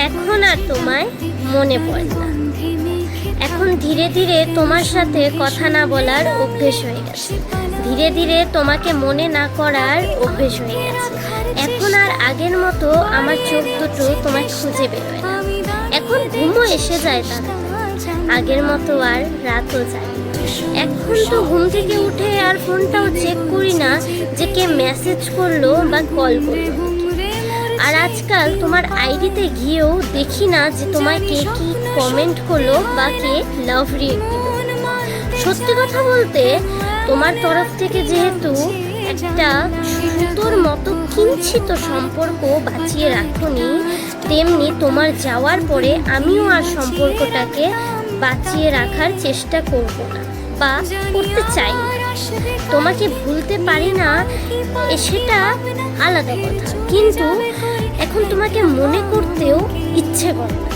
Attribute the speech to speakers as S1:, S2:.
S1: এখন আর তোমায় মনে পড়ে না। এখন ধীরে ধীরে তোমার সাথে কথা না বলার অভ্যেস হয়ে গেছে, ধীরে ধীরে তোমাকে মনে না করার অভ্যেস হয়ে গেছে। এখন আর আগের মতো আমার চোখ দুটো তোমায় খুঁজে বেরোয় না। এখন ঘুমও এসে যায় তারা, আগের মতো আর রাতও যায়। এখন তো ঘুম থেকে উঠে আর ফোনটাও চেক করি না যে কে মেসেজ করলো বা কল করলো। আর আজকাল তোমার আইডিতে গিয়েও দেখি না যে তোমায় কে কি কমেন্ট করলো বা কে লাভ রিয়েক্ট দিল। সত্যি কথা বলতে তোমার তরফ থেকে যেহেতু একটা সুতোর মতো কিঞ্চিত সম্পর্ক বাঁচিয়ে রাখোনি, তেমনি তোমার যাওয়ার পরে আমিও আর সম্পর্কটাকে বাঁচিয়ে রাখার চেষ্টা করব না বা করতে চাই না। তোমাকে ভুলতে পারি না সেটা আলাদা কথা, কিন্তু এখন তোমাকে মনে করতেও ইচ্ছে করে না।